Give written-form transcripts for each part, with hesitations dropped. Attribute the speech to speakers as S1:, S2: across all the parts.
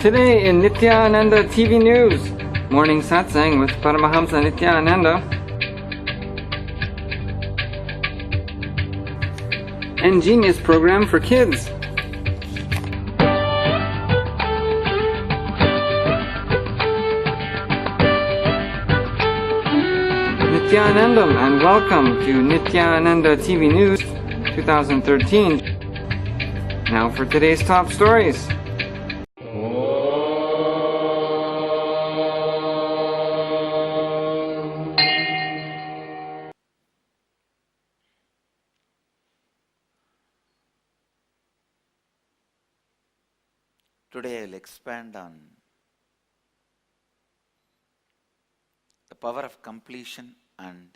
S1: Today in Nityananda TV News, Morning Satsang with Paramahamsa Nityananda, and Genius Program for Kids. Nityanandam, and welcome to Nityananda TV News 2013. Now for today's top stories.
S2: Today I will expand on the power of completion and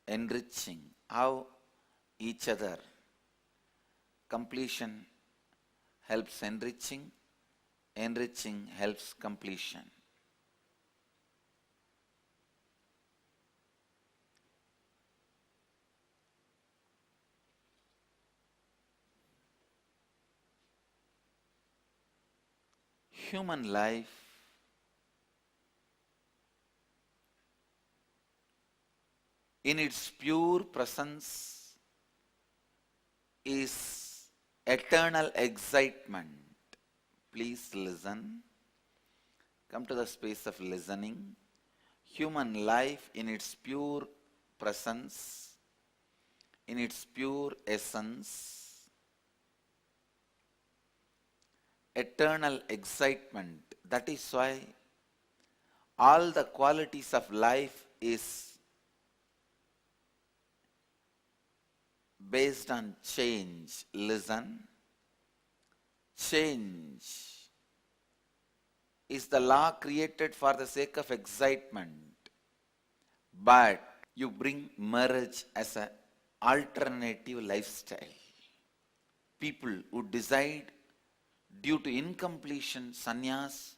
S2: enriching, how each other completion helps enriching, enriching helps completion. Human life in its pure presence is eternal excitement. Please listen. Come to the space of listening. Human life in its pure presence, in its pure essence, eternal excitement. That is why all the qualities of life is based on change. Listen. Change is the law created for the sake of excitement, but you bring marriage as an alternative lifestyle. People who decide due to incompletion, sannyas,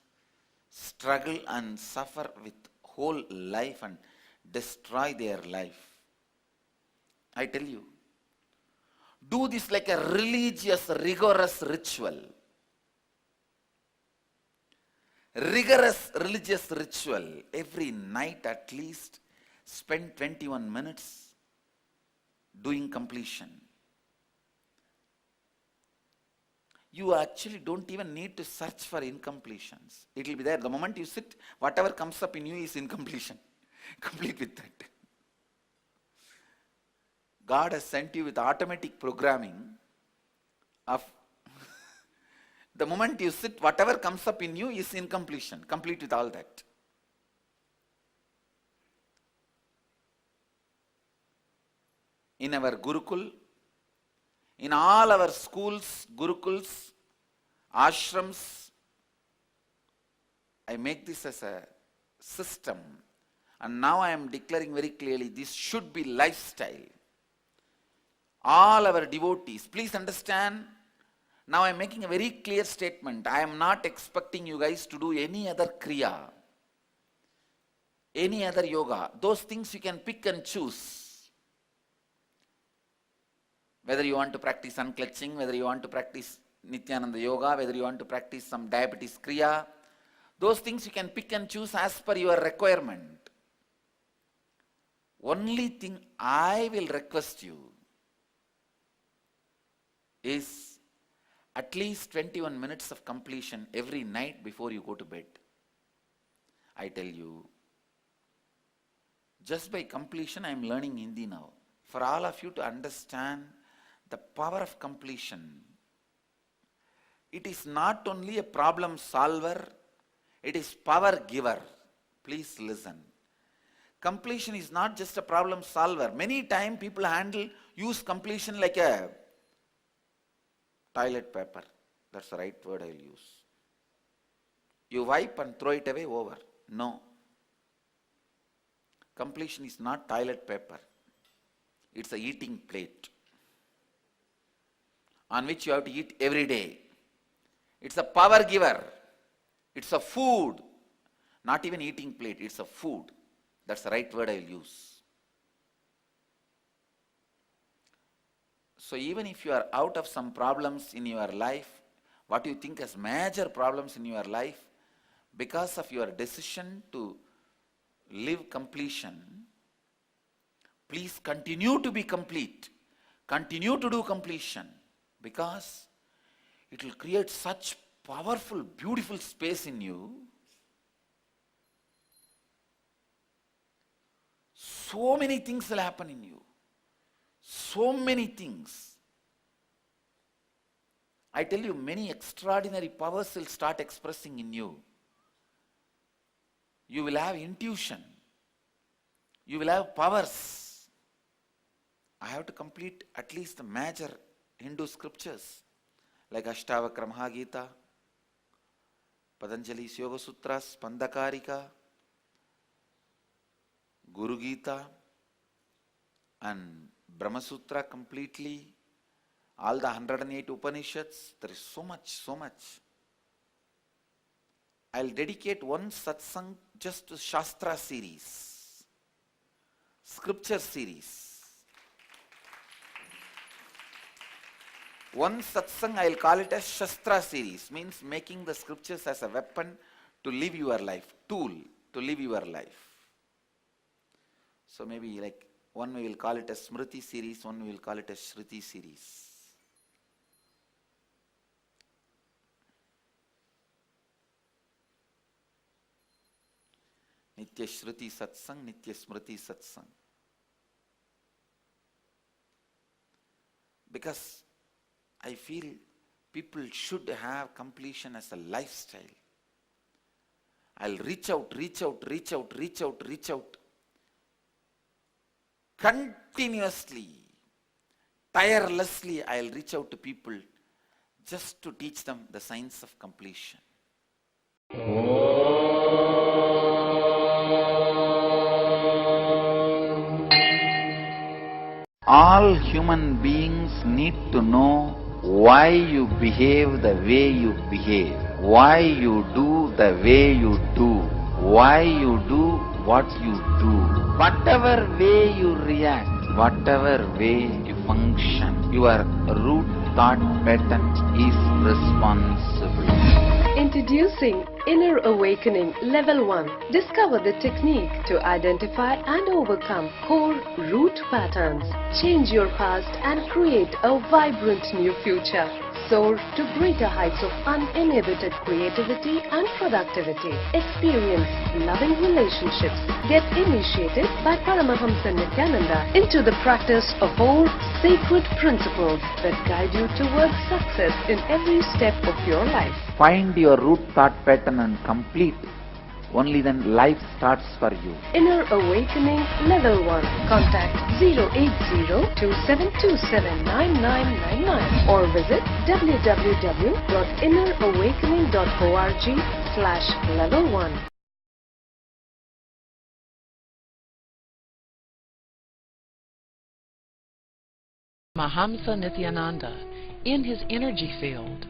S2: struggle and suffer with whole life and destroy their life. I tell you, do this like a religious, rigorous ritual. Rigorous religious ritual. Every night at least spend 21 minutes doing completion. You actually don't even need to search for incompletions. It will be there. The moment you sit, whatever comes up in you is incompletion. Complete with that. God has sent you with automatic programming of the moment you sit, whatever comes up in you is incompletion. Complete with all that. In our Gurukul, in all our schools, Gurukuls, ashrams, I make this as a system. And now I am declaring very clearly, this should be lifestyle. All our devotees, please understand, now I am making a very clear statement. I am not expecting you guys to do any other kriya, any other yoga. Those things you can pick and choose. Whether you want to practice unclutching, whether you want to practice Nityananda Yoga, whether you want to practice some diabetes kriya, those things you can pick and choose as per your requirement. Only thing I will request you is at least 21 minutes of completion every night before you go to bed. I tell you, just by completion I am learning Hindi now. For all of you to understand the power of completion, it is not only a problem solver, it is power giver. Please listen. Completion is not just a problem solver. Many times people use completion like a toilet paper. That's the right word I will use. You wipe and throw it away, over. No. Completion is not toilet paper. It's a eating plate on which you have to eat every day. It's a power giver. It's a food. Not even eating plate, it's a food. That's the right word I will use. So even if you are out of some problems in your life, what you think as major problems in your life, because of your decision to live completion, please continue to be complete. Continue to do completion, because it will create such powerful, beautiful space in you. So many things will happen in you. So many things. I tell you, many extraordinary powers will start expressing in you. You will have intuition. You will have powers. I have to complete at least the major Hindu scriptures like Ashtavakra Mahagita, Patanjali's Yoga Sutras, Pandakarika, Guru Gita, and Brahma Sutra completely, all the 108 Upanishads. There is so much. I'll dedicate one satsang just to Shastra series, scripture series. One satsang I'll call it as Shastra series, means making the scriptures as a weapon to live your life, tool to live your life. So maybe like one we will call it as Smriti series, one we will call it as Shruti series. Nitya Shruti Satsang, Nitya Smriti Satsang. Because I feel people should have completion as a lifestyle. I'll reach out. Continuously, tirelessly, I'll reach out to people just to teach them the science of completion. All human beings need to know why you behave the way you behave, why you do the way you do, why you do what you do. Whatever way you react, whatever way you function, your root thought pattern is responsible.
S3: Introducing Inner Awakening Level 1. Discover the technique to identify and overcome core root patterns. Change your past and create a vibrant new future. Soar to greater heights of uninhibited creativity and productivity. Experience loving relationships. Get initiated by Paramahamsa Nityananda into the practice of 4 sacred principles that guide you towards success in every step of your life.
S2: Find your root thought pattern and complete. Only then life starts for you.
S3: Inner Awakening Level 1. Contact 08027279999 or visit www.innerawakening.org/level1.
S4: Mahamsa Nityananda in his energy field.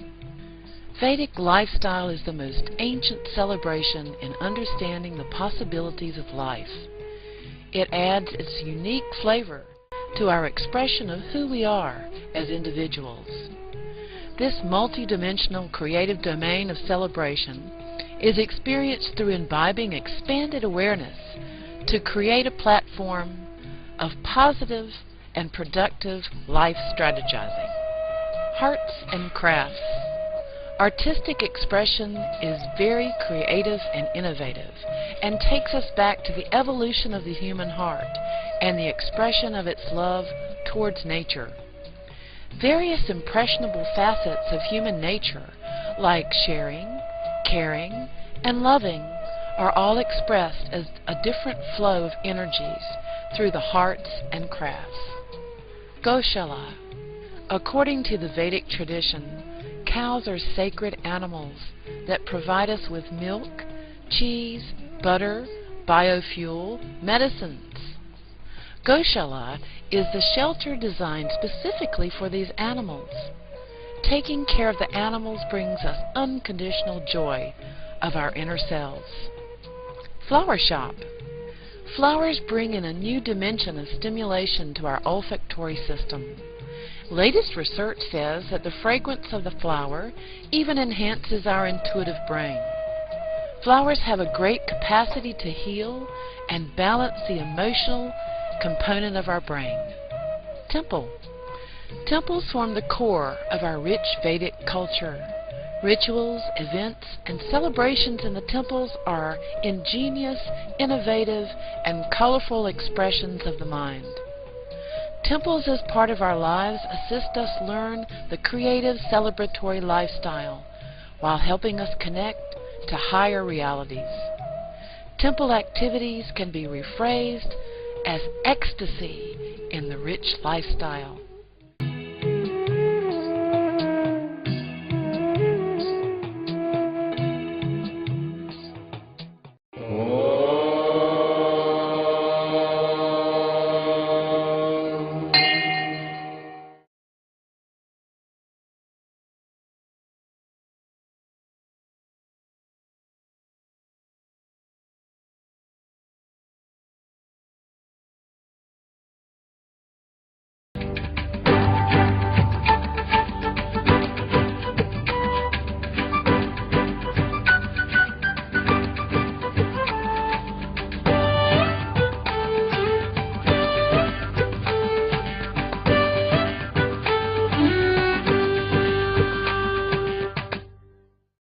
S4: Vedic lifestyle is the most ancient celebration in understanding the possibilities of life. It adds its unique flavor to our expression of who we are as individuals. This multidimensional creative domain of celebration is experienced through imbibing expanded awareness to create a platform of positive and productive life strategizing. Arts and crafts. Artistic expression is very creative and innovative and takes us back to the evolution of the human heart and the expression of its love towards nature. Various impressionable facets of human nature, like sharing, caring, and loving, are all expressed as a different flow of energies through the hearts and crafts. Goshala. According to the Vedic tradition, cows are sacred animals that provide us with milk, cheese, butter, biofuel, medicines. Goshala is the shelter designed specifically for these animals. Taking care of the animals brings us unconditional joy of our inner selves. Flower shop. Flowers bring in a new dimension of stimulation to our olfactory system. Latest research says that the fragrance of the flower even enhances our intuitive brain. Flowers have a great capacity to heal and balance the emotional component of our brain. Temple. Temples form the core of our rich Vedic culture. Rituals, events, and celebrations in the temples are ingenious, innovative, and colorful expressions of the mind. Temples as part of our lives assist us learn the creative celebratory lifestyle while helping us connect to higher realities. Temple activities can be rephrased as ecstasy in the rich lifestyle.